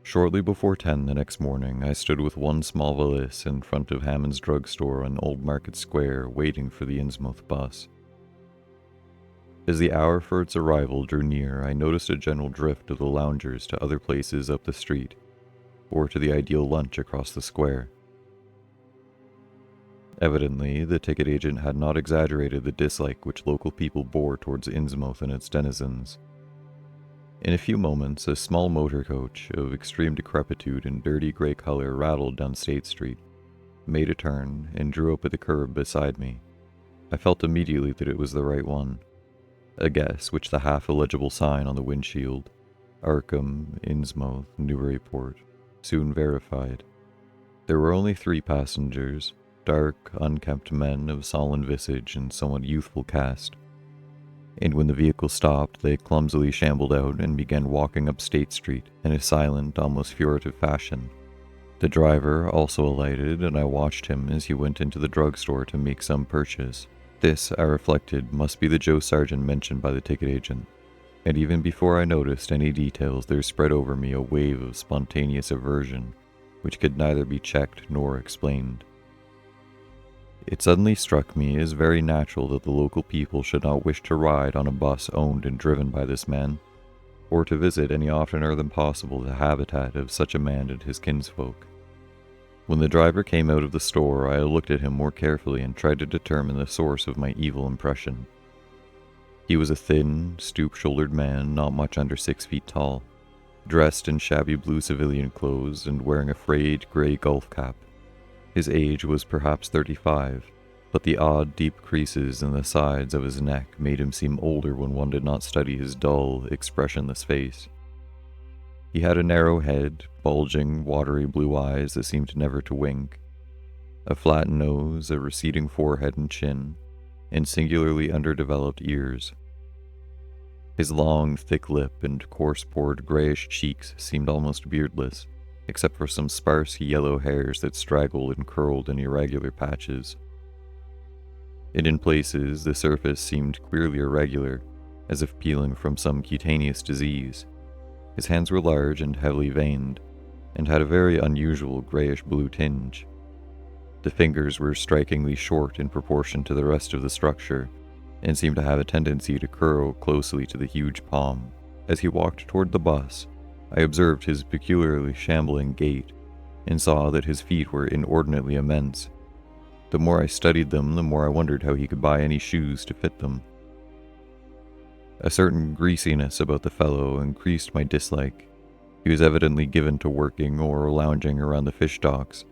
Shortly before 10 the next morning, I stood with one small valise in front of Hammond's drugstore on Old Market Square, waiting for the Innsmouth bus. As the hour for its arrival drew near, I noticed a general drift of the loungers to other places up the street, or to the ideal lunch across the square. Evidently, the ticket agent had not exaggerated the dislike which local people bore towards Innsmouth and its denizens. In a few moments, a small motor coach of extreme decrepitude and dirty gray color rattled down State Street, made a turn, and drew up at the curb beside me. I felt immediately that it was the right one. A guess which the half-illegible sign on the windshield, Arkham, Innsmouth, Newburyport, soon verified. There were only 3 passengers, dark, unkempt men of solemn visage and somewhat youthful cast. And when the vehicle stopped, they clumsily shambled out and began walking up State Street in a silent, almost furtive fashion. The driver also alighted, and I watched him as he went into the drugstore to make some purchase. This, I reflected, must be the Joe Sargent mentioned by the ticket agent. And even before I noticed any details, there spread over me a wave of spontaneous aversion, which could neither be checked nor explained. It suddenly struck me as very natural that the local people should not wish to ride on a bus owned and driven by this man, or to visit any oftener than possible the habitat of such a man and his kinsfolk. When the driver came out of the store, I looked at him more carefully and tried to determine the source of my evil impression. He was a thin, stoop-shouldered man not much under 6 feet tall, dressed in shabby blue civilian clothes and wearing a frayed gray golf cap. His age was perhaps 35, but the odd, deep creases in the sides of his neck made him seem older when one did not study his dull, expressionless face. He had a narrow head, bulging, watery blue eyes that seemed never to wink, a flat nose, a receding forehead and chin, and singularly underdeveloped ears. His long, thick lip and coarse-pored grayish cheeks seemed almost beardless, except for some sparse yellow hairs that straggled and curled in irregular patches. And in places, the surface seemed queerly irregular, as if peeling from some cutaneous disease. His hands were large and heavily veined, and had a very unusual grayish-blue tinge. The fingers were strikingly short in proportion to the rest of the structure, and seemed to have a tendency to curl closely to the huge palm. As he walked toward the bus, I observed his peculiarly shambling gait, and saw that his feet were inordinately immense. The more I studied them, the more I wondered how he could buy any shoes to fit them. A certain greasiness about the fellow increased my dislike. He was evidently given to working or lounging around the fish docks,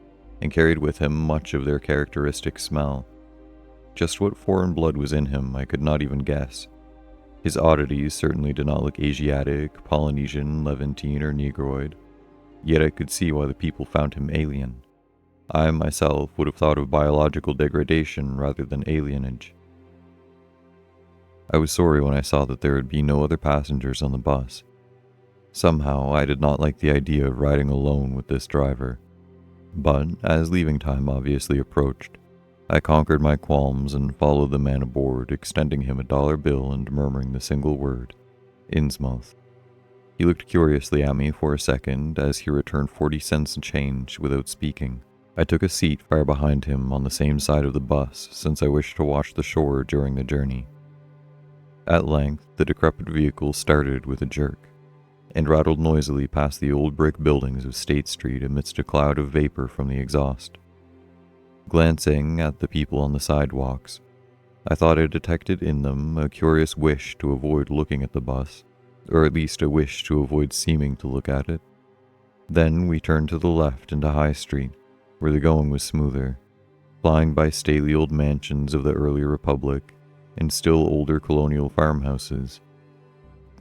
and carried with him much of their characteristic smell. Just what foreign blood was in him I could not even guess. His oddities certainly did not look Asiatic, Polynesian, Levantine, or Negroid, yet I could see why the people found him alien. I myself would have thought of biological degradation rather than alienage. I was sorry when I saw that there would be no other passengers on the bus. Somehow I did not like the idea of riding alone with this driver, but as leaving time obviously approached, I conquered my qualms and followed the man aboard, extending him a $1 bill and murmuring the single word, Innsmouth. He looked curiously at me for a second as he returned 40 cents in change without speaking. I took a seat far behind him on the same side of the bus, since I wished to watch the shore during the journey. At length, the decrepit vehicle started with a jerk, and rattled noisily past the old brick buildings of State Street amidst a cloud of vapor from the exhaust. Glancing at the people on the sidewalks, I thought I detected in them a curious wish to avoid looking at the bus, or at least a wish to avoid seeming to look at it. Then we turned to the left into High Street, where the going was smoother, flying by stately old mansions of the earlier Republic and still older colonial farmhouses,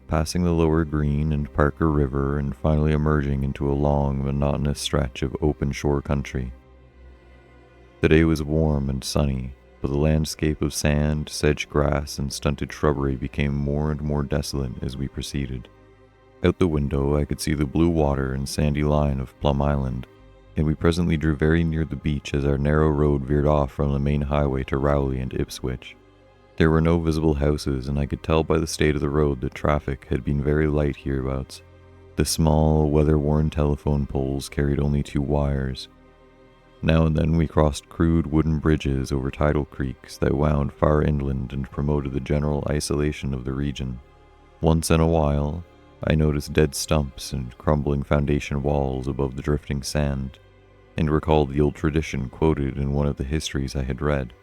passing the Lower Green and Parker River and finally emerging into a long, monotonous stretch of open shore country. The day was warm and sunny, but the landscape of sand, sedge grass, and stunted shrubbery became more and more desolate as we proceeded. Out the window I could see the blue water and sandy line of Plum Island, and we presently drew very near the beach as our narrow road veered off from the main highway to Rowley and Ipswich. There were no visible houses, and I could tell by the state of the road that traffic had been very light hereabouts. The small, weather-worn telephone poles carried only 2 wires. Now and then we crossed crude wooden bridges over tidal creeks that wound far inland and promoted the general isolation of the region. Once in a while, I noticed dead stumps and crumbling foundation walls above the drifting sand, and recalled the old tradition quoted in one of the histories I had read,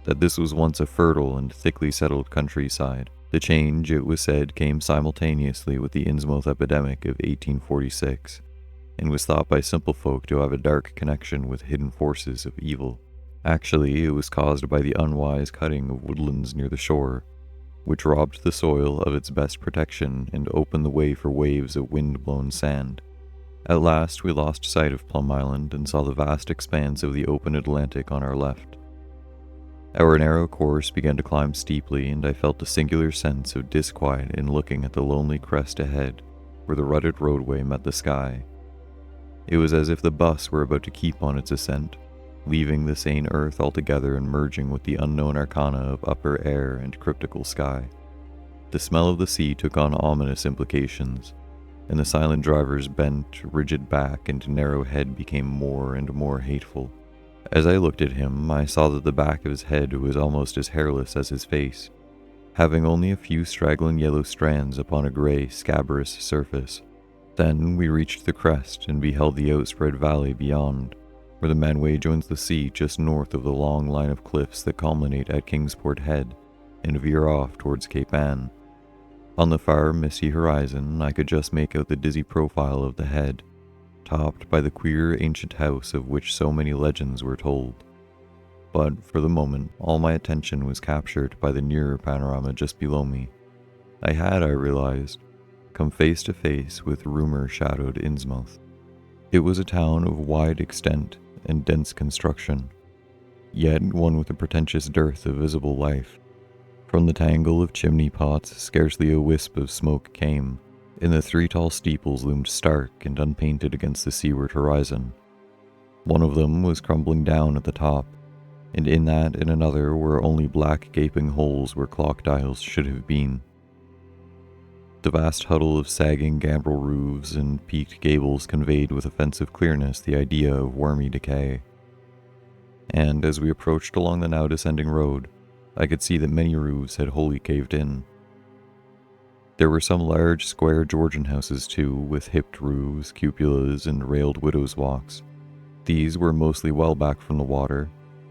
that this was once a fertile and thickly settled countryside. The change, it was said, came simultaneously with the Innsmouth epidemic of 1846, and was thought by simple folk to have a dark connection with hidden forces of evil. Actually, it was caused by the unwise cutting of woodlands near the shore, which robbed the soil of its best protection and opened the way for waves of wind-blown sand. At last we lost sight of Plum Island and saw the vast expanse of the open Atlantic on our left. Our narrow course began to climb steeply, and I felt a singular sense of disquiet in looking at the lonely crest ahead, where the rutted roadway met the sky. It was as if the bus were about to keep on its ascent, leaving the sane earth altogether and merging with the unknown arcana of upper air and cryptical sky. The smell of the sea took on ominous implications, and the silent driver's bent, rigid back and narrow head became more and more hateful. As I looked at him, I saw that the back of his head was almost as hairless as his face, having only a few straggling yellow strands upon a gray, scabrous surface. Then we reached the crest and beheld the outspread valley beyond, where the Manway joins the sea just north of the long line of cliffs that culminate at Kingsport Head and veer off towards Cape Ann. On the far, misty horizon, I could just make out the dizzy profile of the head, topped by the queer ancient house of which so many legends were told. But for the moment, all my attention was captured by the nearer panorama just below me. I had, I realized, come face to face with rumor-shadowed Innsmouth. It was a town of wide extent and dense construction, yet one with a pretentious dearth of visible life. From the tangle of chimney pots, scarcely a wisp of smoke came, and the 3 tall steeples loomed stark and unpainted against the seaward horizon. One of them was crumbling down at the top, and in that and another were only black gaping holes where clock dials should have been. The vast huddle of sagging gambrel roofs and peaked gables conveyed with offensive clearness the idea of wormy decay. And as we approached along the now descending road, I could see that many roofs had wholly caved in. There were some large square Georgian houses too, with hipped roofs, cupolas, and railed widows' walks. These were mostly well back from the water,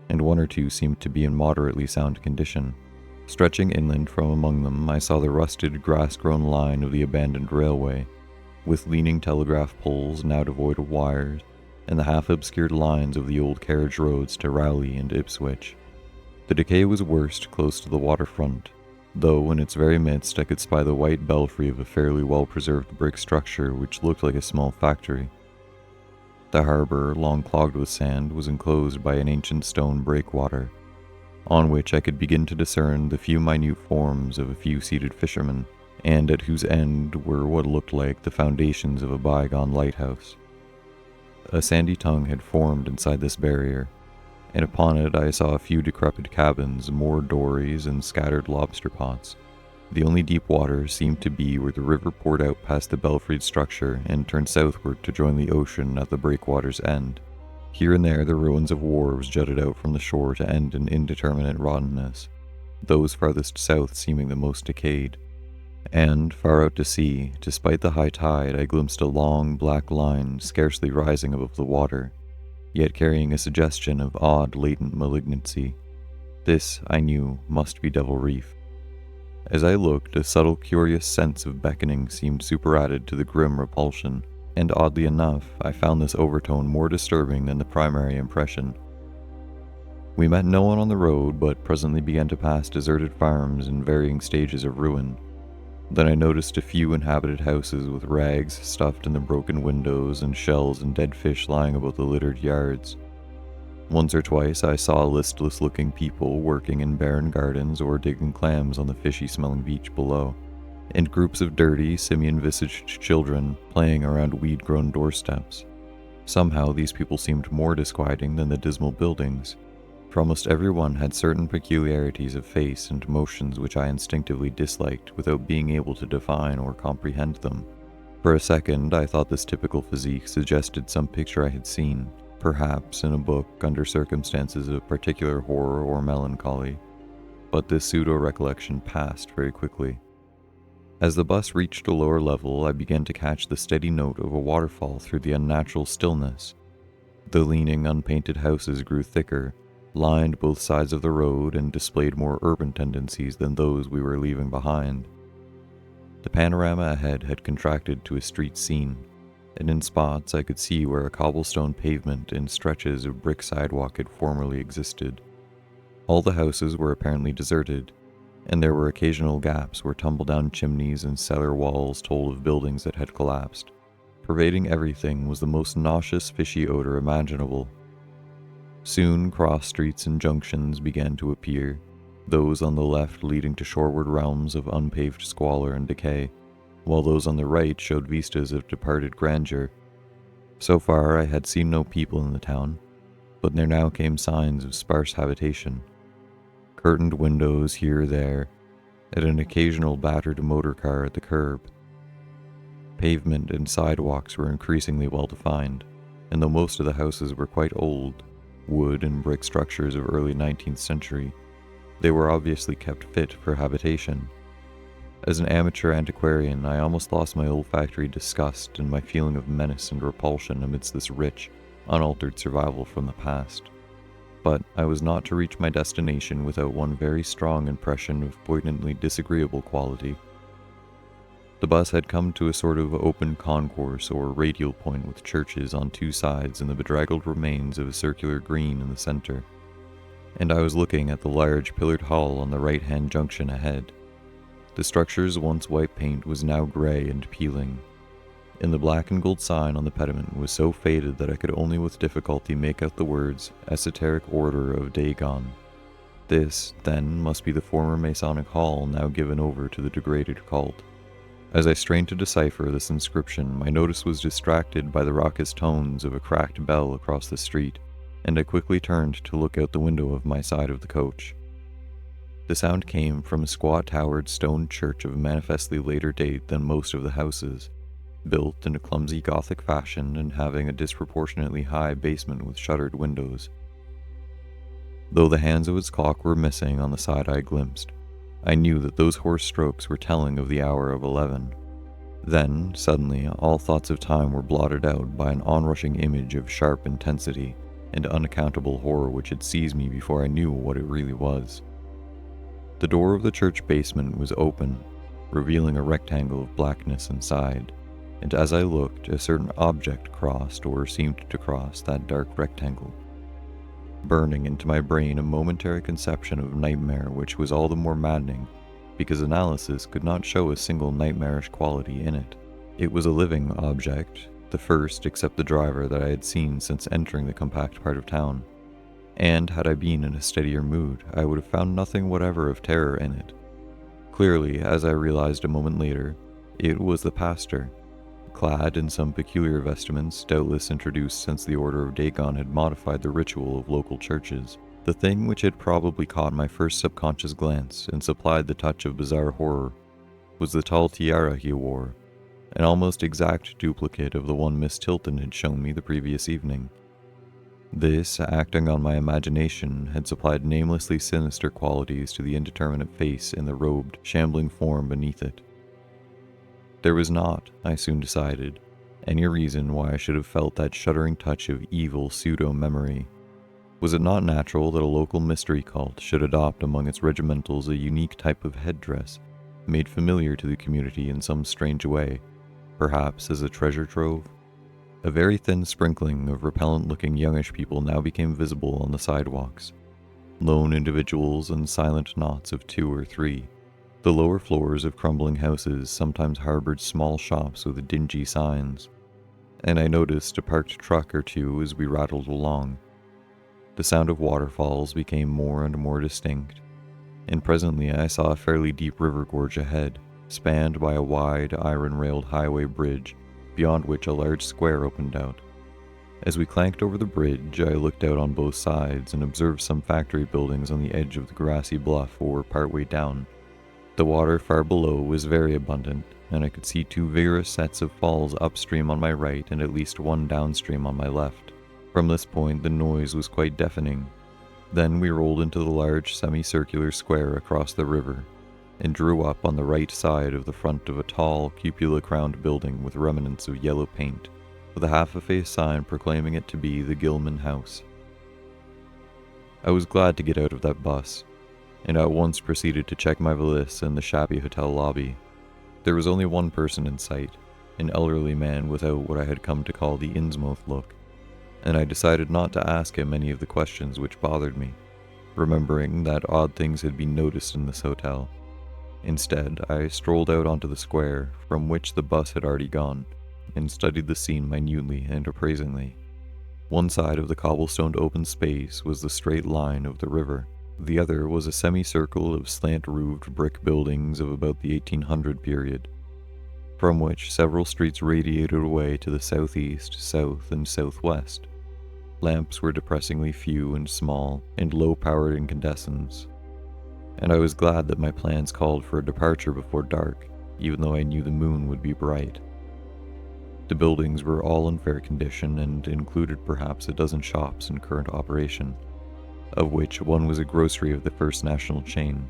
and 1 or 2 seemed to be in moderately sound condition. Stretching inland from among them, I saw the rusted, grass-grown line of the abandoned railway, with leaning telegraph poles now devoid of wires, and the half-obscured lines of the old carriage roads to Rowley and Ipswich. The decay was worst close to the waterfront, though in its very midst I could spy the white belfry of a fairly well-preserved brick structure which looked like a small factory. The harbour, long clogged with sand, was enclosed by an ancient stone breakwater, on which I could begin to discern the few minute forms of a few seated fishermen, and at whose end were what looked like the foundations of a bygone lighthouse. A sandy tongue had formed inside this barrier, and upon it I saw a few decrepit cabins, moored dories, and scattered lobster pots. The only deep water seemed to be where the river poured out past the belfried structure and turned southward to join the ocean at the breakwater's end. Here and there the ruins of wharves jutted out from the shore to end in indeterminate rottenness, those farthest south seeming the most decayed. And, far out to sea, despite the high tide, I glimpsed a long, black line scarcely rising above the water, yet carrying a suggestion of odd, latent malignancy. This, I knew, must be Devil Reef. As I looked, a subtle, curious sense of beckoning seemed superadded to the grim repulsion, and oddly enough, I found this overtone more disturbing than the primary impression. We met no one on the road, but presently began to pass deserted farms in varying stages of ruin. Then I noticed a few inhabited houses with rags stuffed in the broken windows and shells and dead fish lying about the littered yards. Once or twice I saw listless-looking people working in barren gardens or digging clams on the fishy-smelling beach below, and groups of dirty, simian-visaged children playing around weed-grown doorsteps. Somehow these people seemed more disquieting than the dismal buildings, for almost everyone had certain peculiarities of face and motions which I instinctively disliked without being able to define or comprehend them. For a second, I thought this typical physique suggested some picture I had seen, perhaps in a book under circumstances of particular horror or melancholy, but this pseudo-recollection passed very quickly. As the bus reached a lower level, I began to catch the steady note of a waterfall through the unnatural stillness. The leaning, unpainted houses grew thicker, lined both sides of the road, and displayed more urban tendencies than those we were leaving behind. The panorama ahead had contracted to a street scene, and in spots I could see where a cobblestone pavement and stretches of brick sidewalk had formerly existed. All the houses were apparently deserted, and there were occasional gaps where tumble-down chimneys and cellar walls told of buildings that had collapsed. Pervading everything was the most nauseous, fishy odor imaginable. Soon cross streets and junctions began to appear, those on the left leading to shoreward realms of unpaved squalor and decay, while those on the right showed vistas of departed grandeur. So far I had seen no people in the town, but there now came signs of sparse habitation. Curtained windows here or there, and an occasional battered motor car at the curb. Pavement and sidewalks were increasingly well defined, and though most of the houses were quite old, wood and brick structures of early 19th century, they were obviously kept fit for habitation. As an amateur antiquarian, I almost lost my olfactory disgust and my feeling of menace and repulsion amidst this rich, unaltered survival from the past. But I was not to reach my destination without one very strong impression of poignantly disagreeable quality. The bus had come to a sort of open concourse or radial point with churches on two sides and the bedraggled remains of a circular green in the center, and I was looking at the large pillared hall on the right-hand junction ahead. The structure's once white paint was now gray and peeling, and the black and gold sign on the pediment was so faded that I could only with difficulty make out the words Esoteric Order of Dagon. This, then, must be the former Masonic hall now given over to the degraded cult. As I strained to decipher this inscription, my notice was distracted by the raucous tones of a cracked bell across the street, and I quickly turned to look out the window of my side of the coach. The sound came from a squat-towered stone church of manifestly later date than most of the houses, built in a clumsy Gothic fashion and having a disproportionately high basement with shuttered windows. Though the hands of its clock were missing on the side I glimpsed, I knew that those hoarse strokes were telling of the hour of 11. Then, suddenly, all thoughts of time were blotted out by an onrushing image of sharp intensity and unaccountable horror which had seized me before I knew what it really was. The door of the church basement was open, revealing a rectangle of blackness inside, and as I looked, a certain object crossed or seemed to cross that dark rectangle, burning into my brain a momentary conception of nightmare which was all the more maddening because analysis could not show a single nightmarish quality in it. It was a living object, the first except the driver that I had seen since entering the compact part of town, and had I been in a steadier mood, I would have found nothing whatever of terror in it. Clearly, as I realized a moment later, it was the pastor, clad in some peculiar vestments doubtless introduced since the Order of Dagon had modified the ritual of local churches. The thing which had probably caught my first subconscious glance and supplied the touch of bizarre horror was the tall tiara he wore, an almost exact duplicate of the one Miss Tilton had shown me the previous evening. This, acting on my imagination, had supplied namelessly sinister qualities to the indeterminate face in the robed, shambling form beneath it. There was not, I soon decided, any reason why I should have felt that shuddering touch of evil pseudo-memory. Was it not natural that a local mystery cult should adopt among its regimentals a unique type of headdress, made familiar to the community in some strange way, perhaps as a treasure trove? A very thin sprinkling of repellent-looking youngish people now became visible on the sidewalks, lone individuals and silent knots of 2 or 3. The lower floors of crumbling houses sometimes harbored small shops with dingy signs, and I noticed a parked truck or two as we rattled along. The sound of waterfalls became more and more distinct, and presently I saw a fairly deep river gorge ahead, spanned by a wide, iron-railed highway bridge, beyond which a large square opened out. As we clanked over the bridge, I looked out on both sides and observed some factory buildings on the edge of the grassy bluff or partway down. The water far below was very abundant, and I could see two vigorous sets of falls upstream on my right and at least one downstream on my left. From this point, the noise was quite deafening. Then we rolled into the large semicircular square across the river, and drew up on the right side of the front of a tall, cupola-crowned building with remnants of yellow paint, with a half-effaced sign proclaiming it to be the Gilman House. I was glad to get out of that bus, and at once proceeded to check my valise in the shabby hotel lobby. There was only one person in sight, an elderly man without what I had come to call the Innsmouth look, and I decided not to ask him any of the questions which bothered me, remembering that odd things had been noticed in this hotel. Instead, I strolled out onto the square, from which the bus had already gone, and studied the scene minutely and appraisingly. One side of the cobblestoned open space was the straight line of the river. The other was a semicircle of slant-roofed brick buildings of about the 1800 period, from which several streets radiated away to the southeast, south, and southwest. Lamps were depressingly few and small, and low-powered incandescents, and I was glad that my plans called for a departure before dark, even though I knew the moon would be bright. The buildings were all in fair condition and included perhaps a dozen shops in current operation, of which one was a grocery of the First National chain,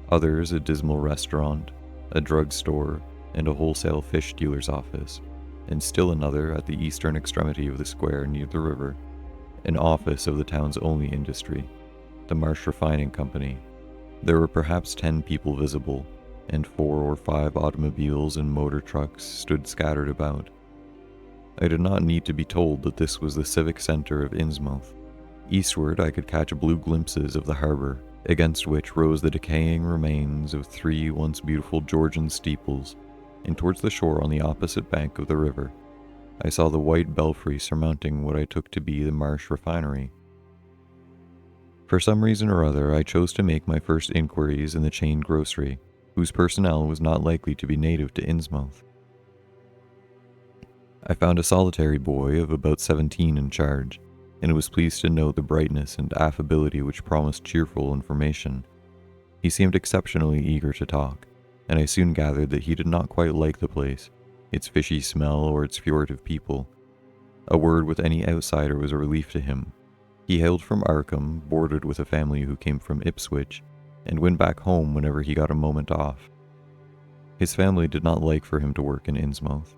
others a dismal restaurant, a drugstore, and a wholesale fish dealer's office, and still another at the eastern extremity of the square near the river, an office of the town's only industry, the Marsh Refining Company. There were perhaps 10 people visible, and 4 or 5 automobiles and motor trucks stood scattered about. I did not need to be told that this was the civic center of Innsmouth. Eastward I could catch blue glimpses of the harbor, against which rose the decaying remains of 3 once beautiful Georgian steeples, and towards the shore on the opposite bank of the river, I saw the white belfry surmounting what I took to be the Marsh Refinery. For some reason or other, I chose to make my first inquiries in the chain grocery, whose personnel was not likely to be native to Innsmouth. I found a solitary boy of about 17 in charge, and was pleased to note the brightness and affability which promised cheerful information. He seemed exceptionally eager to talk, and I soon gathered that he did not quite like the place, its fishy smell or its furtive people. A word with any outsider was a relief to him. He hailed from Arkham, boarded with a family who came from Ipswich, and went back home whenever he got a moment off. His family did not like for him to work in Innsmouth,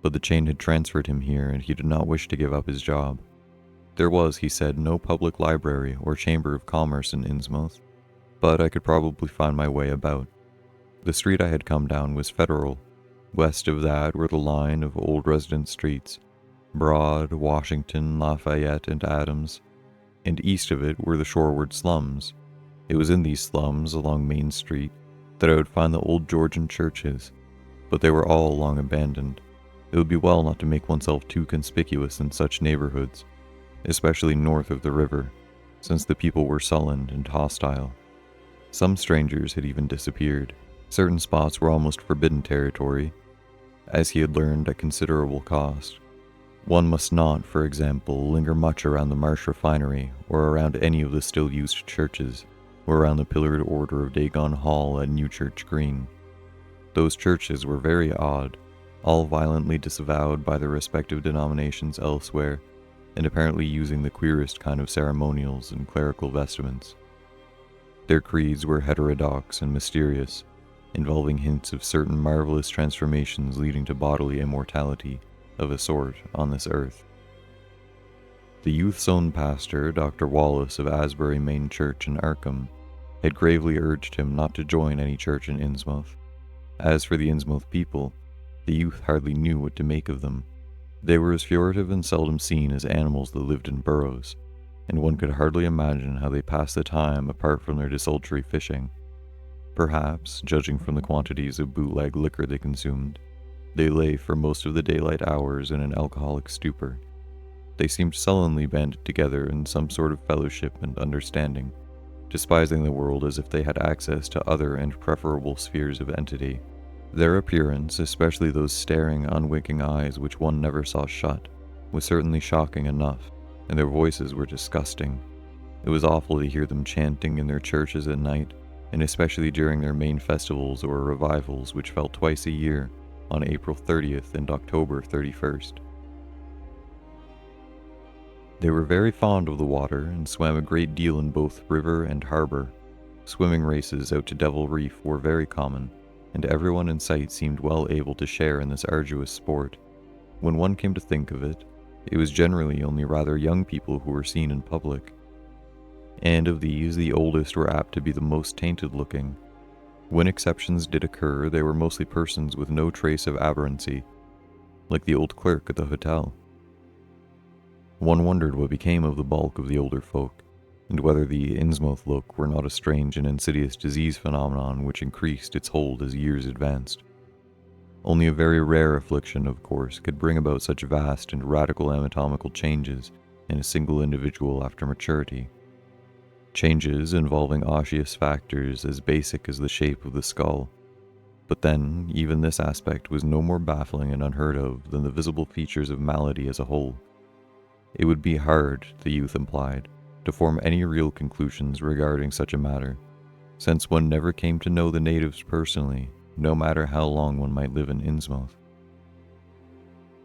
but the chain had transferred him here and he did not wish to give up his job. There was, he said, no public library or chamber of commerce in Innsmouth, but I could probably find my way about. The street I had come down was Federal. West of that were the line of old residence streets, Broad, Washington, Lafayette, and Adams, and east of it were the shoreward slums. It was in these slums, along Main Street, that I would find the old Georgian churches, but they were all long abandoned. It would be well not to make oneself too conspicuous in such neighborhoods, especially north of the river, since the people were sullen and hostile. Some strangers had even disappeared. Certain spots were almost forbidden territory, as he had learned at considerable cost. One must not, for example, linger much around the Marsh Refinery or around any of the still used churches, or around the pillared order of Dagon Hall at Newchurch Green. Those churches were very odd, all violently disavowed by their respective denominations elsewhere, and apparently using the queerest kind of ceremonials and clerical vestments. Their creeds were heterodox and mysterious, involving hints of certain marvelous transformations leading to bodily immortality, of a sort, on this earth. The youth's own pastor, Dr. Wallace of Asbury Main Church in Arkham, had gravely urged him not to join any church in Innsmouth. As for the Innsmouth people, the youth hardly knew what to make of them. They were as furtive and seldom seen as animals that lived in burrows, and one could hardly imagine how they passed the time apart from their desultory fishing. Perhaps, judging from the quantities of bootleg liquor they consumed, they lay for most of the daylight hours in an alcoholic stupor. They seemed sullenly banded together in some sort of fellowship and understanding, despising the world as if they had access to other and preferable spheres of entity. Their appearance, especially those staring, unwinking eyes which one never saw shut, was certainly shocking enough, and their voices were disgusting. It was awful to hear them chanting in their churches at night, and especially during their main festivals or revivals, which fell twice a year, on April 30th and October 31st. They were very fond of the water and swam a great deal in both river and harbor. Swimming races out to Devil Reef were very common, and everyone in sight seemed well able to share in this arduous sport. When one came to think of it, it was generally only rather young people who were seen in public. And of these, the oldest were apt to be the most tainted looking. When exceptions did occur, they were mostly persons with no trace of aberrancy, like the old clerk at the hotel. One wondered what became of the bulk of the older folk, and whether the Innsmouth look were not a strange and insidious disease phenomenon which increased its hold as years advanced. Only a very rare affliction, of course, could bring about such vast and radical anatomical changes in a single individual after maturity. Changes involving osseous factors as basic as the shape of the skull. But then, even this aspect was no more baffling and unheard of than the visible features of malady as a whole. It would be hard, the youth implied, to form any real conclusions regarding such a matter, since one never came to know the natives personally, no matter how long one might live in Innsmouth.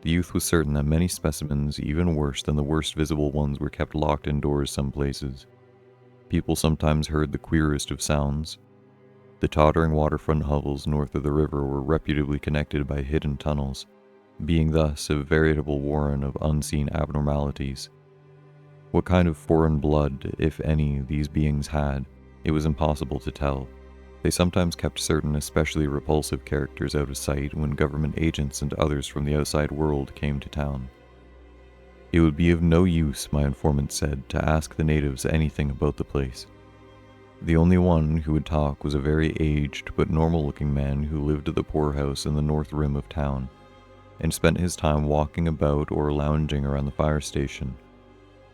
The youth was certain that many specimens even worse than the worst visible ones were kept locked indoors some places. People sometimes heard the queerest of sounds. The tottering waterfront hovels north of the river were reputably connected by hidden tunnels, being thus a veritable warren of unseen abnormalities. What kind of foreign blood, if any, these beings had, it was impossible to tell. They sometimes kept certain especially repulsive characters out of sight when government agents and others from the outside world came to town. It would be of no use, my informant said, to ask the natives anything about the place. The only one who would talk was a very aged but normal-looking man who lived at the poorhouse in the north rim of town, and spent his time walking about or lounging around the fire station.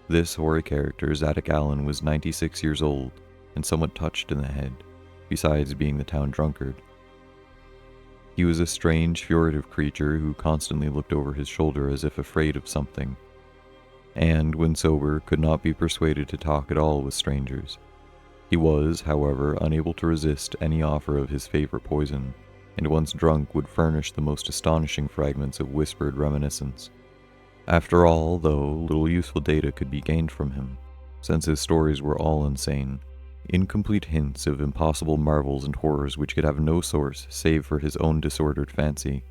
This hoary character, Zadok Allen, was 96 years old, and somewhat touched in the head, besides being the town drunkard. He was a strange, furtive creature who constantly looked over his shoulder as if afraid of something, and, when sober, could not be persuaded to talk at all with strangers. He was, however, unable to resist any offer of his favorite poison, and once drunk would furnish the most astonishing fragments of whispered reminiscence. After all, though, little useful data could be gained from him, since his stories were all insane, incomplete hints of impossible marvels and horrors which could have no source save for his own disordered fancy.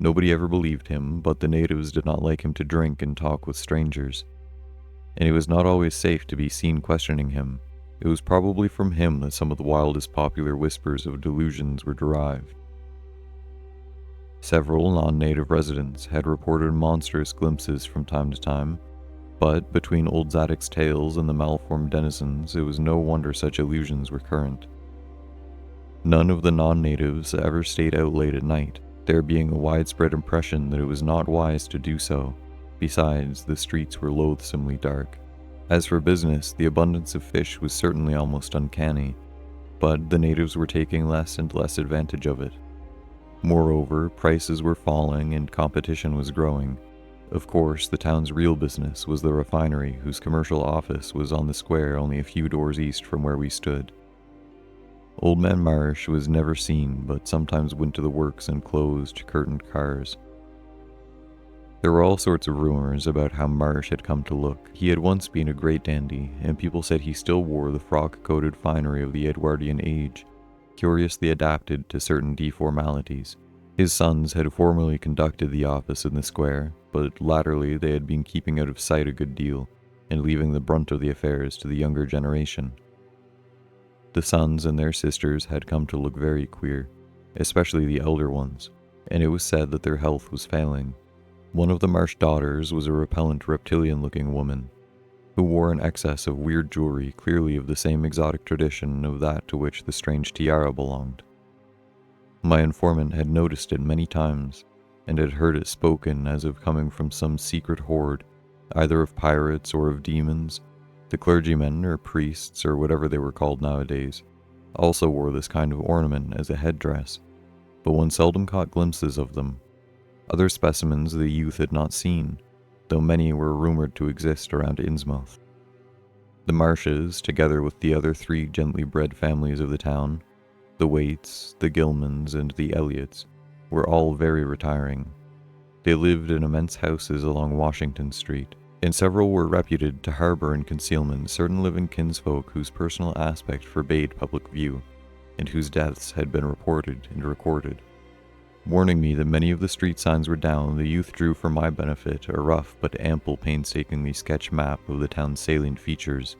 Nobody ever believed him, but the natives did not like him to drink and talk with strangers, and it was not always safe to be seen questioning him. It was probably from him that some of the wildest popular whispers of delusions were derived. Several non-native residents had reported monstrous glimpses from time to time, but between old Zadok's tales and the malformed denizens, it was no wonder such illusions were current. None of the non-natives ever stayed out late at night, there being a widespread impression that it was not wise to do so. Besides, the streets were loathsomely dark. As for business, the abundance of fish was certainly almost uncanny, but the natives were taking less and less advantage of it. Moreover, prices were falling and competition was growing. Of course, the town's real business was the refinery, whose commercial office was on the square only a few doors east from where we stood. Old Man Marsh was never seen, but sometimes went to the works in closed, curtained cars. There were all sorts of rumors about how Marsh had come to look. He had once been a great dandy, and people said he still wore the frock-coated finery of the Edwardian age, curiously adapted to certain deformalities. His sons had formerly conducted the office in the square, but latterly they had been keeping out of sight a good deal, and leaving the brunt of the affairs to the younger generation. The sons and their sisters had come to look very queer, especially the elder ones, and it was said that their health was failing. One of the Marsh daughters was a repellent reptilian-looking woman, who wore an excess of weird jewelry clearly of the same exotic tradition of that to which the strange tiara belonged. My informant had noticed it many times, and had heard it spoken as of coming from some secret horde, either of pirates or of demons. The clergymen, or priests, or whatever they were called nowadays, also wore this kind of ornament as a headdress, but one seldom caught glimpses of them. Other specimens the youth had not seen, though many were rumored to exist around Innsmouth. The Marshes, together with the other 3 gently bred families of the town, the Waits, the Gilmans, and the Elliots, were all very retiring. They lived in immense houses along Washington Street, and several were reputed to harbor in concealment certain living kinsfolk whose personal aspect forbade public view, and whose deaths had been reported and recorded. Warning me that many of the street signs were down, the youth drew for my benefit a rough but ample painstakingly sketched map of the town's salient features.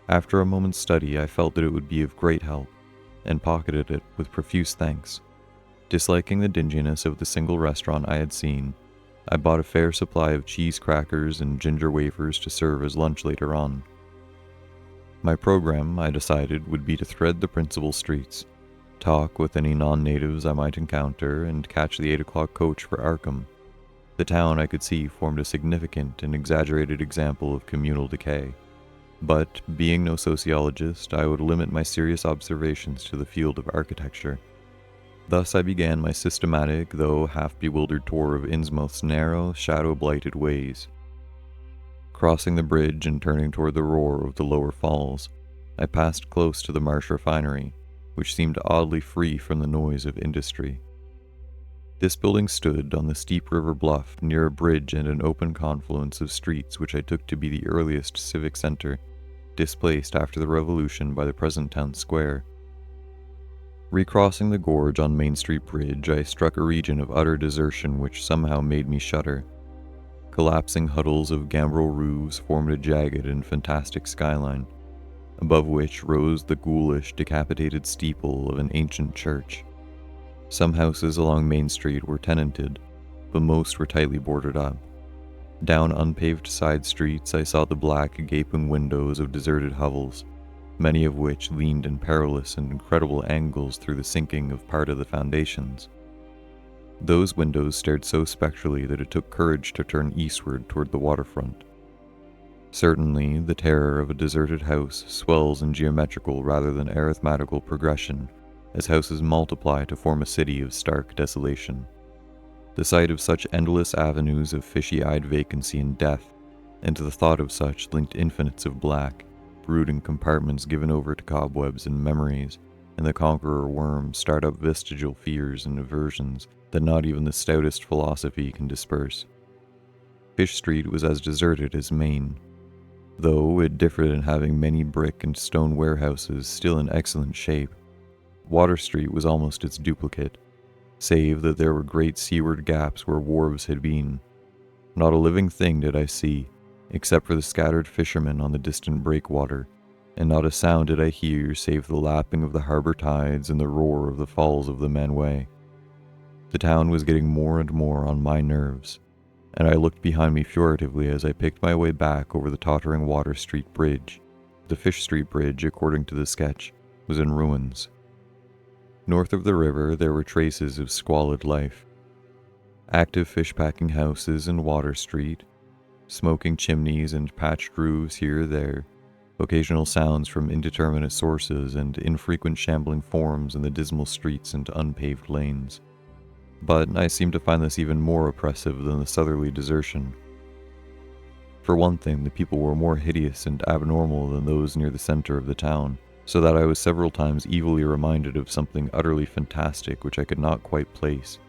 After a moment's study, I felt that it would be of great help, and pocketed it with profuse thanks. Disliking the dinginess of the single restaurant I had seen, I bought a fair supply of cheese crackers and ginger wafers to serve as lunch later on. My program, I decided, would be to thread the principal streets, talk with any non-natives I might encounter, and catch the 8 o'clock coach for Arkham. The town, I could see, formed a significant and exaggerated example of communal decay. But, being no sociologist, I would limit my serious observations to the field of architecture. Thus I began my systematic, though half-bewildered tour of Innsmouth's narrow, shadow-blighted ways. Crossing the bridge and turning toward the roar of the lower falls, I passed close to the Marsh refinery, which seemed oddly free from the noise of industry. This building stood on the steep river bluff near a bridge and an open confluence of streets which I took to be the earliest civic center, displaced after the Revolution by the present town square. Recrossing the gorge on Main Street Bridge, I struck a region of utter desertion which somehow made me shudder. Collapsing huddles of gambrel roofs formed a jagged and fantastic skyline, above which rose the ghoulish, decapitated steeple of an ancient church. Some houses along Main Street were tenanted, but most were tightly boarded up. Down unpaved side streets, I saw the black, gaping windows of deserted hovels, many of which leaned in perilous and incredible angles through the sinking of part of the foundations. Those windows stared so spectrally that it took courage to turn eastward toward the waterfront. Certainly, the terror of a deserted house swells in geometrical rather than arithmetical progression as houses multiply to form a city of stark desolation. The sight of such endless avenues of fishy-eyed vacancy and death, and to the thought of such linked infinites of black, brooding compartments given over to cobwebs and memories, and the conqueror worms start up vestigial fears and aversions that not even the stoutest philosophy can disperse. Fish Street was as deserted as Main, though it differed in having many brick and stone warehouses still in excellent shape. Water Street was almost its duplicate, save that there were great seaward gaps where wharves had been. Not a living thing did I see, except for the scattered fishermen on the distant breakwater, and not a sound did I hear save the lapping of the harbor tides and the roar of the falls of the Manway. The town was getting more and more on my nerves, and I looked behind me furtively as I picked my way back over the tottering Water Street Bridge. The Fish Street Bridge, according to the sketch, was in ruins. North of the river there were traces of squalid life. Active fish-packing houses in Water Street, smoking chimneys and patched roofs here or there, occasional sounds from indeterminate sources, and infrequent shambling forms in the dismal streets and unpaved lanes. But I seemed to find this even more oppressive than the southerly desertion. For one thing, the people were more hideous and abnormal than those near the center of the town, so that I was several times evilly reminded of something utterly fantastic which I could not quite place.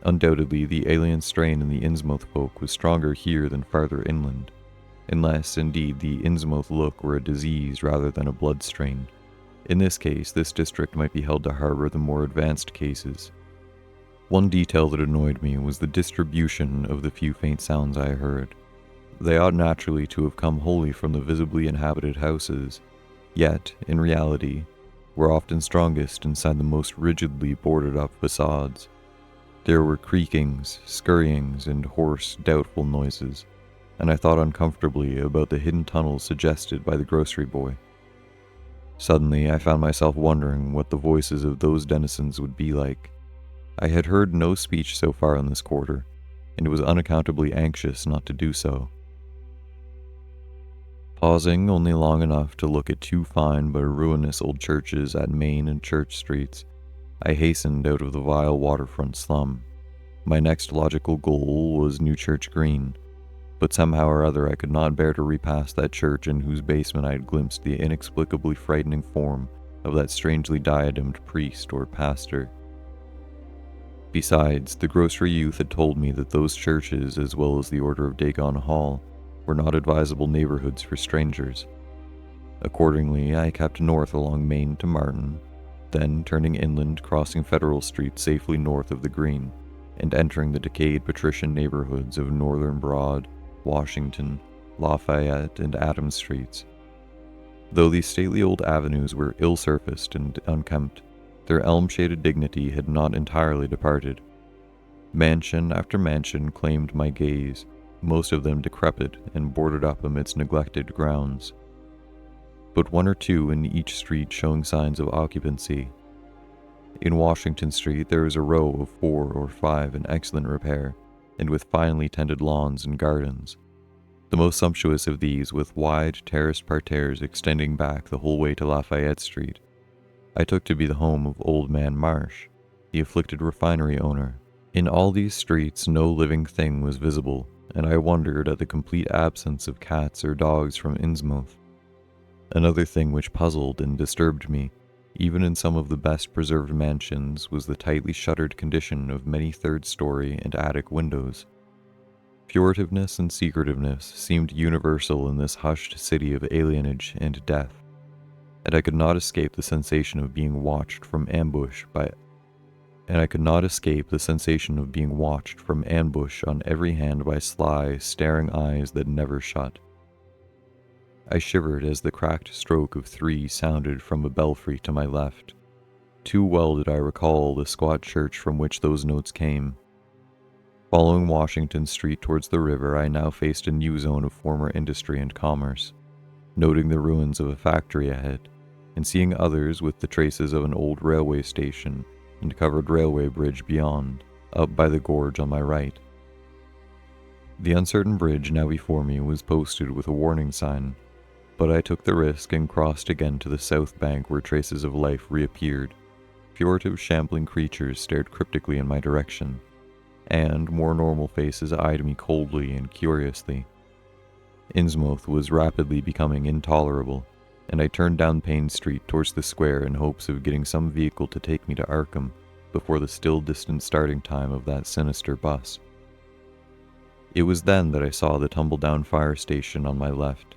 Undoubtedly, the alien strain in the Innsmouth folk was stronger here than farther inland, unless, indeed, the Innsmouth look were a disease rather than a blood strain. In this case, this district might be held to harbor the more advanced cases. One detail that annoyed me was the distribution of the few faint sounds I heard. They ought naturally to have come wholly from the visibly inhabited houses, yet, in reality, were often strongest inside the most rigidly boarded-up facades. There were creakings, scurryings, and hoarse, doubtful noises, and I thought uncomfortably about the hidden tunnels suggested by the grocery boy. Suddenly, I found myself wondering what the voices of those denizens would be like. I had heard no speech so far in this quarter, and was unaccountably anxious not to do so. Pausing only long enough to look at 2 fine but ruinous old churches at Main and Church Streets, I hastened out of the vile waterfront slum. My next logical goal was New Church Green. but somehow or other I could not bear to repass that church in whose basement I had glimpsed the inexplicably frightening form of that strangely diademed priest or pastor. Besides, the grocery youth had told me that those churches, as well as the Order of Dagon Hall, were not advisable neighborhoods for strangers. Accordingly, I kept north along Main to Martin, then turning inland, crossing Federal Street safely north of the Green, and entering the decayed patrician neighborhoods of Northern Broad, Washington, Lafayette, and Adams Streets. Though these stately old avenues were ill-surfaced and unkempt, their elm-shaded dignity had not entirely departed. Mansion after mansion claimed my gaze, most of them decrepit and boarded up amidst neglected grounds, but one or two in each street showing signs of occupancy. In Washington Street there was a row of 4 or 5 in excellent repair, and with finely tended lawns and gardens. The most sumptuous of these, with wide terraced parterres extending back the whole way to Lafayette Street, I took to be the home of Old Man Marsh, the afflicted refinery owner. In all these streets no living thing was visible, and I wondered at the complete absence of cats or dogs from Innsmouth. Another thing which puzzled and disturbed me, even in some of the best preserved mansions, was the tightly shuttered condition of many third-story and attic windows. Furtiveness and secretiveness seemed universal in this hushed city of alienage and death, and I could not escape the sensation of being watched from ambush on every hand by sly, staring eyes that never shut. I shivered as the cracked stroke of 3 sounded from a belfry to my left. Too well did I recall the squat church from which those notes came. Following Washington Street towards the river, I now faced a new zone of former industry and commerce, noting the ruins of a factory ahead, and seeing others with the traces of an old railway station and covered railway bridge beyond, up by the gorge on my right. The uncertain bridge now before me was posted with a warning sign, but I took the risk and crossed again to the south bank where traces of life reappeared. Furtive, shambling creatures stared cryptically in my direction, and more normal faces eyed me coldly and curiously. Innsmouth was rapidly becoming intolerable, and I turned down Payne Street towards the square in hopes of getting some vehicle to take me to Arkham before the still distant starting time of that sinister bus. It was then that I saw the tumble-down fire station on my left,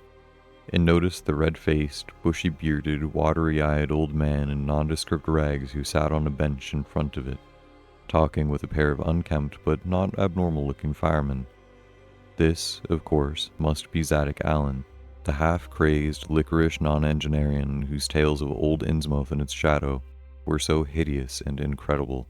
and noticed the red-faced, bushy-bearded, watery-eyed old man in nondescript rags who sat on a bench in front of it, talking with a pair of unkempt but not abnormal-looking firemen. This, of course, must be Zadoc Allen, the half-crazed, licorice non-enginarian whose tales of old Innsmouth and its shadow were so hideous and incredible.